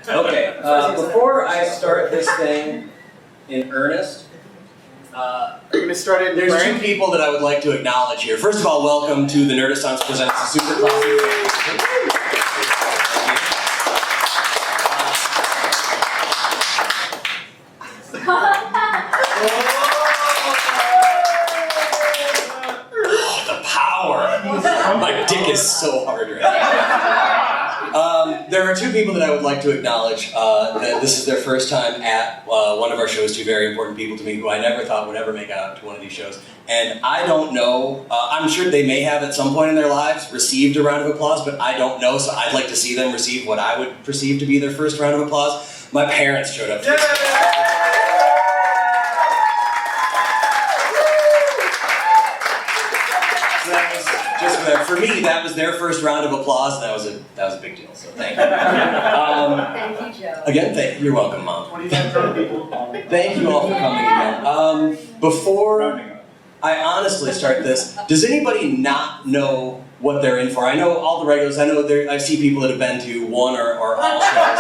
Okay, before I start this thing in earnest, there's two people that I would like to acknowledge here. First of all, welcome to The Nerdaissance presents the Super Classic. The power! My dick is so hard right now. There are two people that I would like to acknowledge that this is their first time at one of our shows, two very important people to me who I never thought would ever make it out to one of these shows. And I don't know, I'm sure they may have at some point in their lives received a round of applause, but I don't know, so I'd like to see them receive what I would perceive to be their first round of applause. My parents showed up. For me, that was their first round of applause, and that was a big deal. So thank you. Thank you, Joe. Again, you're welcome, Mom. Thank you all for coming again. Before I honestly start this, does anybody not know what they're in for? I know all the regulars. I know I see people that have been to one or all shows.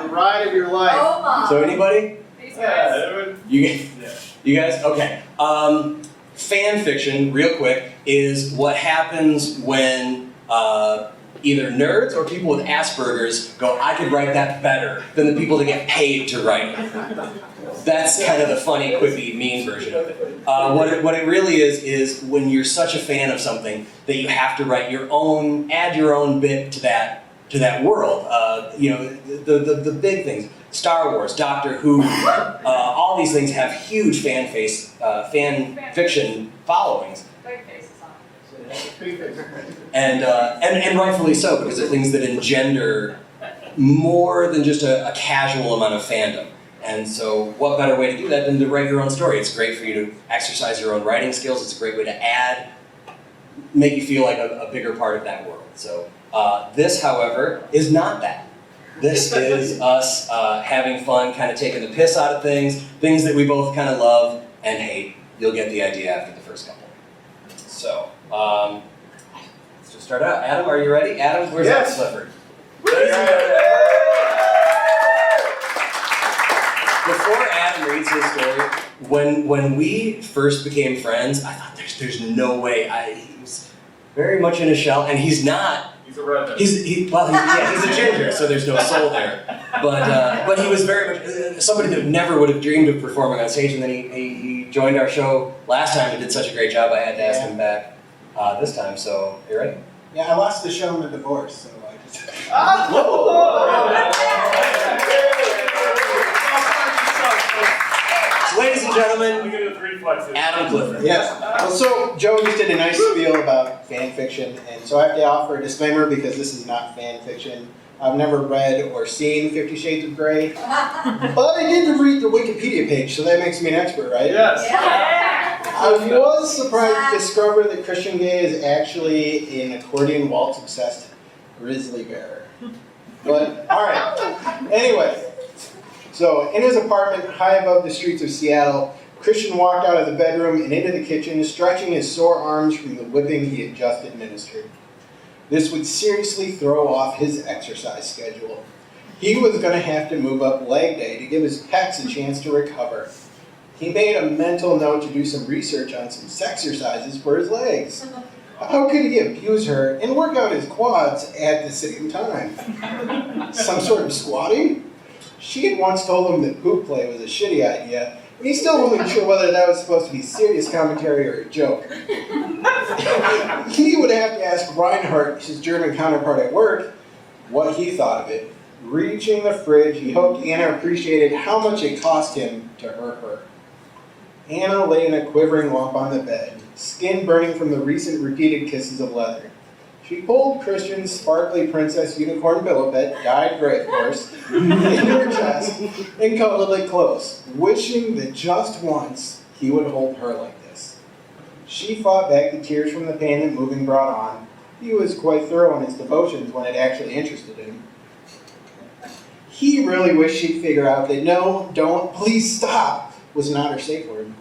The ride of your life. Oh, Mom. So anybody? These guys. You guys? Okay. Fan fiction, real quick, is what happens when either nerds or people with Asperger's go, I could write that better than the people that get paid to write it. That's kind of the funny, quippy, mean version of it. What it really is when you're such a fan of something that you have to write your own, add your own bit to that world. The big things. Star Wars, Doctor Who, all these things have huge fan fiction followings. And rightfully so, because they're things that engender more than just a casual amount of fandom. And so what better way to do that than to write your own story? It's great for you to exercise your own writing skills. It's a great way to make you feel like a bigger part of that world. So this, however, is not that. This is us having fun, kind of taking the piss out of things that we both kind of love and hate. You'll get the idea after the first couple. So, let's just start out. Adam, are you ready? Adam, where's that Clifford? Before Adam reads his story, when we first became friends, I thought there's no way. He was very much in a shell, and he's not. He's a redneck. He's a ginger, so there's no soul there. But he was very much somebody that never would have dreamed of performing on stage, and then he joined our show last time and did such a great job. I had to ask him back this time. So you ready? Yeah, I lost the show in a divorce, so I just. So, ladies and gentlemen, Adam Clifford. Yes. Well, so Joe just did a nice spiel about fan fiction, and so I have to offer a disclaimer because this is not fan fiction. I've never read or seen 50 Shades of Grey, but I did read the Wikipedia page, so that makes me an expert, right? Yes. Yeah. I was surprised to discover that Christian Grey is actually an accordion waltz-obsessed grizzly bear. But, alright. Anyway, so in his apartment high above the streets of Seattle, Christian walked out of the bedroom and into the kitchen, stretching his sore arms from the whipping he had just administered. This would seriously throw off his exercise schedule. He was going to have to move up leg day to give his pecs a chance to recover. He made a mental note to do some research on some sexercises for his legs. How could he abuse her and work out his quads at the same time? Some sort of squatting? She had once told him that poop play was a shitty idea, and he still wasn't sure whether that was supposed to be serious commentary or a joke. He would have to ask Reinhardt, his German counterpart at work, what he thought of it. Reaching the fridge, he hoped Anna appreciated how much it cost him to hurt her. Anna lay in a quivering lump on the bed, skin burning from the recent repeated kisses of leather. She pulled Christian's sparkly princess unicorn pillow pet, dyed gray of course, into her chest and cuddled it close, wishing that just once he would hold her like this. She fought back the tears from the pain that moving brought on. He was quite thorough in his devotions when it actually interested him. He really wished she'd figure out that no, don't, please stop was not her safe word.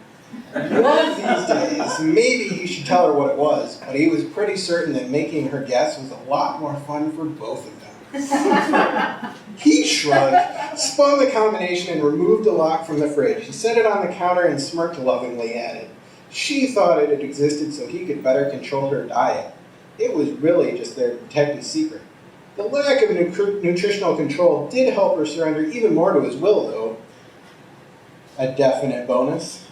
One of these days, maybe he should tell her what it was, but he was pretty certain that making her guess was a lot more fun for both of them. He shrugged, spun the combination, and removed the lock from the fridge. He set it on the counter and smirked lovingly at it. She thought it had existed so he could better control her diet. It was really just their protected secret. The lack of nutritional control did help her surrender even more to his will, though. A definite bonus.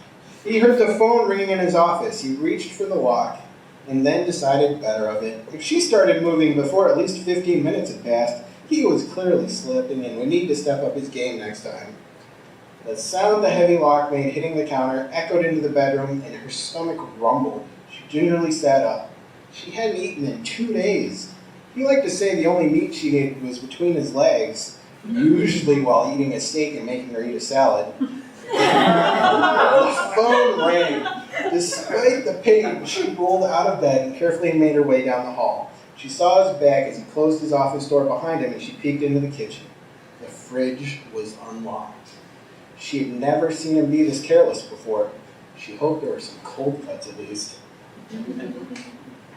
He heard the phone ringing in his office. He reached for the lock and then decided better of it. If she started moving before at least 15 minutes had passed, he was clearly slipping and would need to step up his game next time. The sound the heavy lock made hitting the counter echoed into the bedroom, and her stomach rumbled. She gingerly sat up. She hadn't eaten in 2 days. He liked to say the only meat she ate was between his legs, usually while eating a steak and making her eat a salad. The phone rang. Despite the pain, she rolled out of bed and carefully made her way down the hall. She saw his bag as he closed his office door behind him, and she peeked into the kitchen. The fridge was unlocked. She had never seen him be this careless before. She hoped there were some cold cuts at least.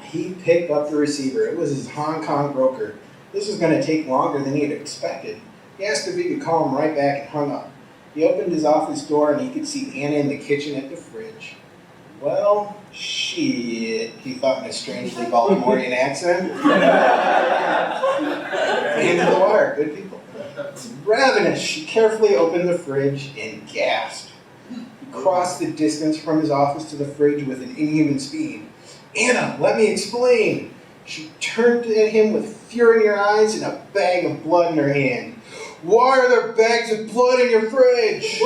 He picked up the receiver. It was his Hong Kong broker. This was going to take longer than he had expected. He asked if he could call him right back and hung up. He opened his office door and he could see Anna in the kitchen at the fridge. Well, shit, he thought in a strangely Baltimorean accent. End of the wire, good people. Ravenous, she carefully opened the fridge and gasped. He crossed the distance from his office to the fridge with an inhuman speed. Anna, let me explain. She turned at him with fury in her eyes and a bag of blood in her hand. Why are there bags of blood in your fridge?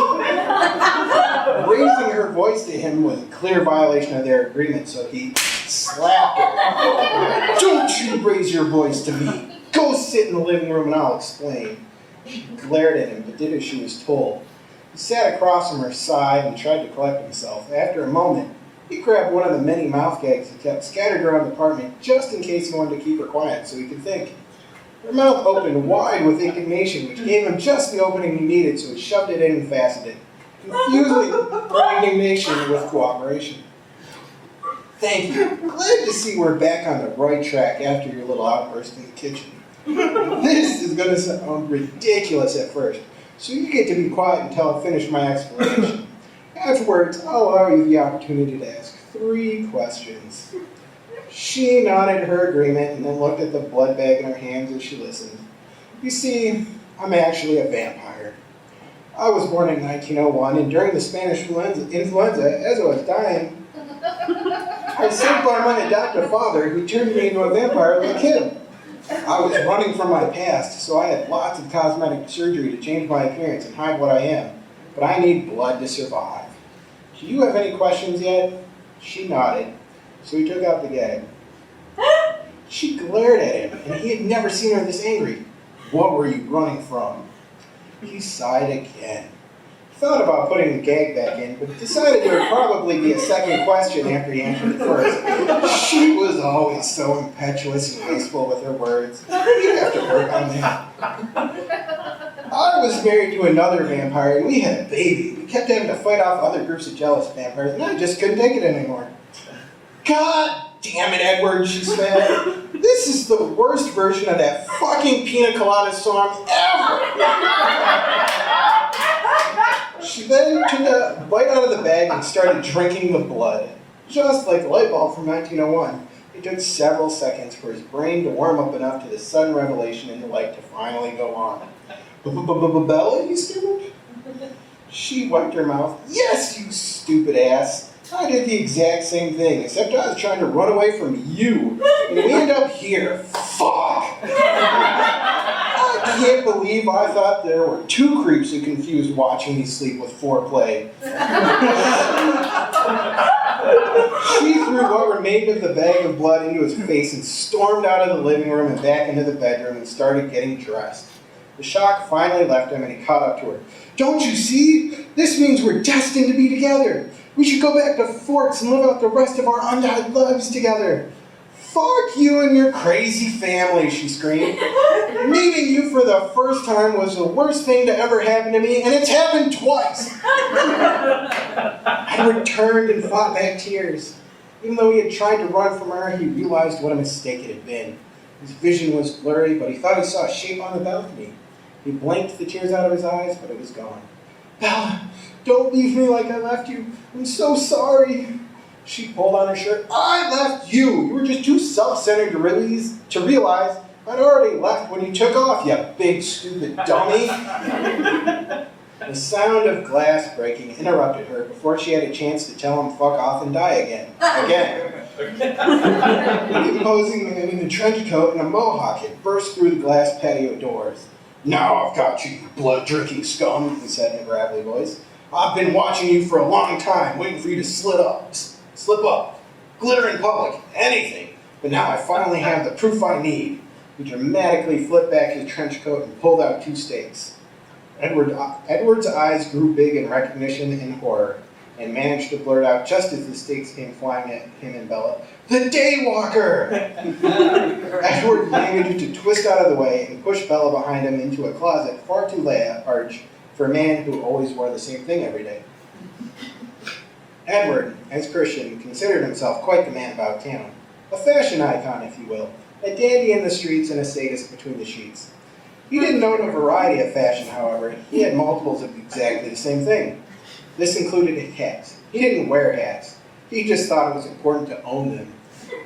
Raising her voice to him was a clear violation of their agreement, so he slapped her. Don't you raise your voice to me. Go sit in the living room and I'll explain. She glared at him, but did as she was told. He sat across from her side and tried to collect himself. After a moment, he grabbed one of the many mouth gags he kept scattered around the apartment just in case he wanted to keep her quiet so he could think. Her mouth opened wide with indignation, which gave him just the opening he needed, so he shoved it in and fastened it, confusing her indignation with cooperation. Thank you. Glad to see we're back on the right track after your little outburst in the kitchen. This is going to sound ridiculous at first, so you get to be quiet until I finish my explanation. Afterwards, I'll allow you the opportunity to ask 3 questions. She nodded her agreement and then looked at the blood bag in her hands as she listened. You see, I'm actually a vampire. I was born in 1901, and during the Spanish influenza, as I was dying, I was sent by my adoptive father, who turned me into a vampire like him. I was running from my past, so I had lots of cosmetic surgery to change my appearance and hide what I am. But I need blood to survive. Do you have any questions yet? She nodded. So he took out the gag. She glared at him, and he had never seen her this angry. What were you running from? He sighed again. He thought about putting the gag back in, but decided there would probably be a second question after he answered it first. She was always so impetuous and wasteful with her words. He'd have to work on that. I was married to another vampire, and we had a baby. We kept having to fight off other groups of jealous vampires, and I just couldn't take it anymore. God damn it, Edward, she said. This is the worst version of that fucking Pina Colada song ever. She then took a bite out of the bag and started drinking the blood. Just like the light bulb from 1901. It took several seconds for his brain to warm up enough to the sudden revelation in the light to finally go on. Bella, you stupid? She wiped her mouth. Yes, you stupid ass. I did the exact same thing, except I was trying to run away from you. And we end up here. Fuck! I can't believe I thought there were 2 creeps who confused watching me sleep with foreplay. She threw what remained of the bag of blood into his face and stormed out of the living room and back into the bedroom and started getting dressed. The shock finally left him and he caught up to her. Don't you see? This means we're destined to be together. We should go back to Forks and live out the rest of our undying lives together. Fuck you and your crazy family, she screamed. Meeting you for the first time was the worst thing to ever happen to me, and it's happened twice. Edward turned and fought back tears. Even though he had tried to run from her, he realized what a mistake it had been. His vision was blurry, but he thought he saw a shape on the balcony. He blinked the tears out of his eyes, but it was gone. Bella, don't leave me like I left you. I'm so sorry. She pulled on her shirt. I left you. You were just too self-centered to realize I'd already left when you took off, you big stupid dummy. The sound of glass breaking interrupted her before she had a chance to tell him fuck off and die again. The imposing man in a trench coat and a mohawk had burst through the glass patio doors. Now I've got you, you blood-drinking scum, he said in a gravelly voice. I've been watching you for a long time, waiting for you to slip up, glitter in public, anything. But now I finally have the proof I need. He dramatically flipped back his trench coat and pulled out 2 stakes. Edward's eyes grew big in recognition and horror, and managed to blurt out just as the stakes came flying at him and Bella, "The Daywalker!" Edward managed to twist out of the way and push Bella behind him into a closet far too large for a man who always wore the same thing every day. Edward, as Christian, considered himself quite the man about town, a fashion icon, if you will, a dandy in the streets and a sadist between the sheets. He didn't own a variety of fashion, however. He had multiples of exactly the same thing. This included hats. He didn't wear hats. He just thought it was important to own them.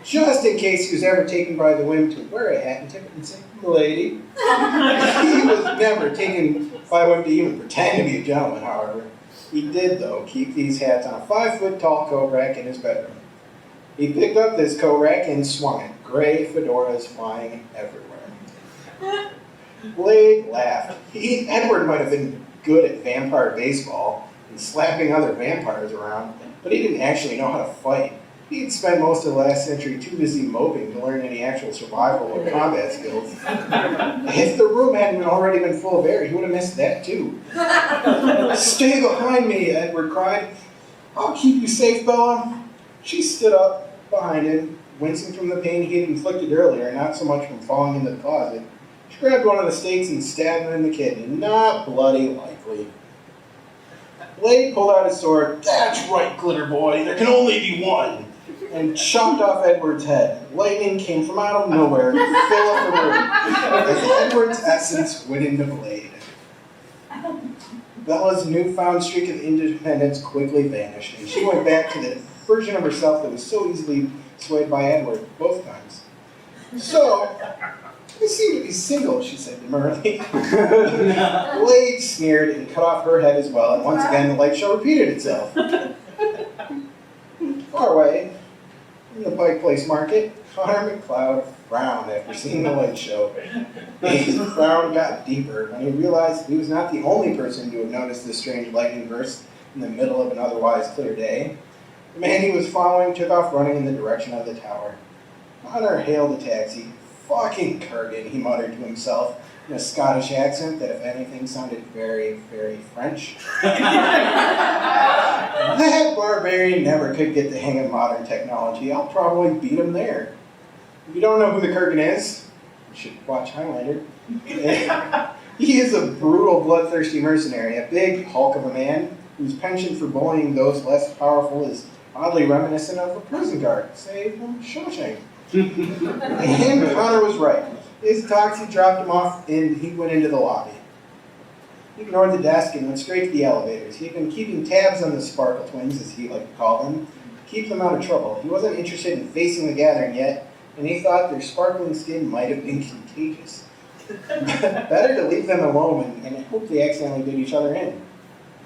Just in case he was ever taken by the whim to wear a hat and tip it and say, "Lady." He was never taken by whim to even pretend to be a gentleman, however. He did, though, keep these hats on a 5-foot-tall coat rack in his bedroom. He picked up this coat rack and swung it, gray fedoras flying everywhere. Blade laughed. Edward might have been good at vampire baseball and slapping other vampires around, but he didn't actually know how to fight. He'd spent most of the last century too busy moping to learn any actual survival or combat skills. If the room hadn't already been full of air, he would have missed that too. "Stay behind me," Edward cried. "I'll keep you safe, Bella." She stood up behind him, wincing from the pain he had inflicted earlier, not so much from falling into the closet. She grabbed one of the stakes and stabbed him in the kidney. Not bloody likely. Blade pulled out his sword. "That's right, Glitter Boy, there can only be one," and chopped off Edward's head. Lightning came from out of nowhere to fill up the room as Edward's essence went into Blade. Bella's newfound streak of independence quickly vanished, and she went back to the version of herself that was so easily swayed by Edward both times. "So, I seem to be single," she said demurely. Blade sneered and cut off her head as well, and once again the light show repeated itself. Far away, in the Pike Place Market, Connor McLeod frowned after seeing the light show. His frown got deeper when he realized he was not the only person to have noticed this strange lightning burst in the middle of an otherwise clear day. The man he was following took off running in the direction of the tower. Connor hailed a taxi. "Fucking Kurgan," he muttered to himself in a Scottish accent that, if anything, sounded very, very French. That barbarian never could get the hang of modern technology. I'll probably beat him there. If you don't know who the Kurgan is, you should watch Highlander. He is a brutal, bloodthirsty mercenary, a big hulk of a man whose penchant for bullying those less powerful is oddly reminiscent of a prison guard, say, from Shawshank. And Connor was right. His taxi dropped him off and he went into the lobby. He ignored the desk and went straight to the elevators. He had been keeping tabs on the Sparkle Twins, as he liked to call them, to keep them out of trouble. He wasn't interested in facing the gathering yet, and he thought their sparkling skin might have been contagious. Better to leave them alone and hope they accidentally did each other in.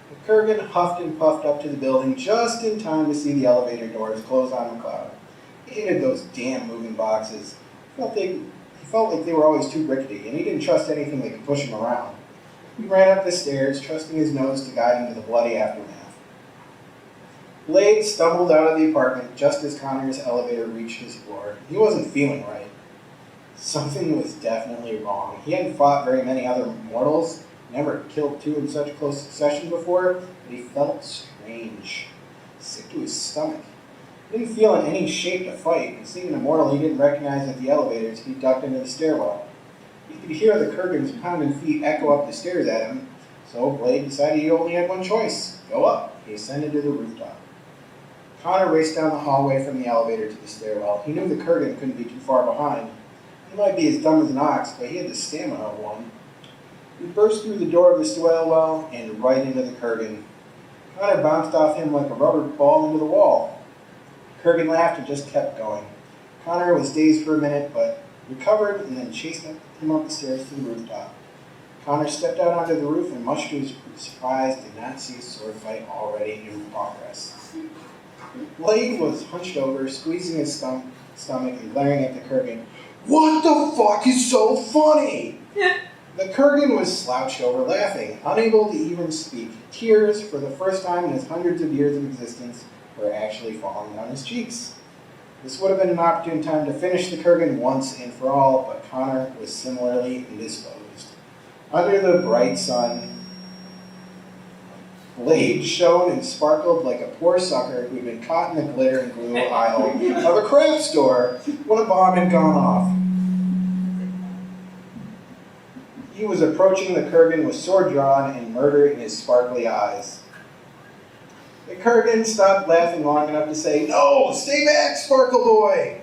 The Kurgan huffed and puffed up to the building just in time to see the elevator doors close on McLeod. He hated those damn moving boxes. He felt like they were always too rickety, and he didn't trust anything that could push him around. He ran up the stairs, trusting his nose to guide him to the bloody aftermath. Blade stumbled out of the apartment just as Connor's elevator reached his floor. He wasn't feeling right. Something was definitely wrong. He hadn't fought very many other mortals, never killed 2 in such close succession before, but he felt strange, sick to his stomach. He didn't feel in any shape to fight, and seeing a mortal he didn't recognize at the elevators, he ducked into the stairwell. He could hear the Kurgan's pounding feet echo up the stairs at him, so Blade decided he only had one choice: go up. He ascended to the rooftop. Connor raced down the hallway from the elevator to the stairwell. He knew the Kurgan couldn't be too far behind. He might be as dumb as an ox, but he had the stamina of one. He burst through the door of the swale well and right into the Kurgan. Connor bounced off him like a rubber ball into the wall. Kurgan laughed and just kept going. Connor was dazed for a minute, but recovered and then chased him up the stairs to the rooftop. Connor stepped out onto the roof and, much to his surprise, did not see a sword fight already in progress. Blade was hunched over, squeezing his stomach and glaring at the Kurgan. "What the fuck is so funny?" The Kurgan was slouched over, laughing, unable to even speak. Tears, for the first time in his hundreds of years of existence, were actually falling down his cheeks. This would have been an opportune time to finish the Kurgan once and for all, but Connor was similarly indisposed. Under the bright sun, Blade shone and sparkled like a poor sucker who'd been caught in the glitter and glue aisle of a craft store when a bomb had gone off. He was approaching the Kurgan with sword drawn and murder in his sparkly eyes. The Kurgan stopped laughing long enough to say, "No, stay back, Sparkle Boy!"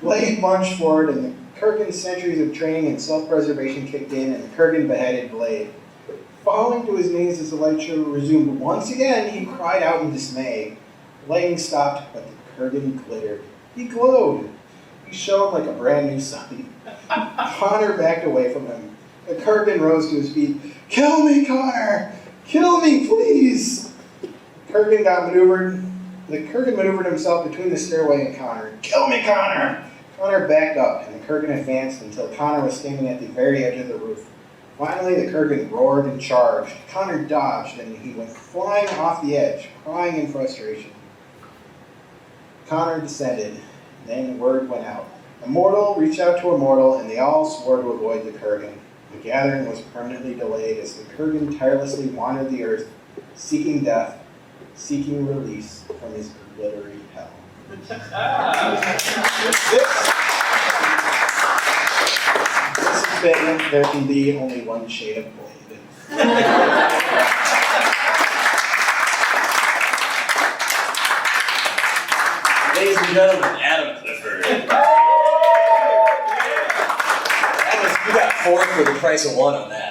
Blade lunged forward, and the Kurgan's centuries of training and self-preservation kicked in, and the Kurgan beheaded Blade. Falling to his knees as the light show resumed once again, he cried out in dismay. Lightning stopped, but the Kurgan glittered. He glowed. He shone like a brand new sun. Connor backed away from him. The Kurgan rose to his feet. "Kill me, Connor! Kill me, please!" The Kurgan maneuvered himself between the stairway and Connor. "Kill me, Connor!" Connor backed up, and the Kurgan advanced until Connor was standing at the very edge of the roof. Finally, the Kurgan roared and charged. Connor dodged, and he went flying off the edge, crying in frustration. Connor descended. Then word went out. A mortal reached out to a mortal, and they all swore to avoid the Kurgan. The gathering was permanently delayed as the Kurgan tirelessly wandered the earth, seeking death, seeking release from his glittery hell. This has been There Can Be Only One Shade of Blade. Ladies and gentlemen, Adam Clifford. You got 4 for the price of 1 on that.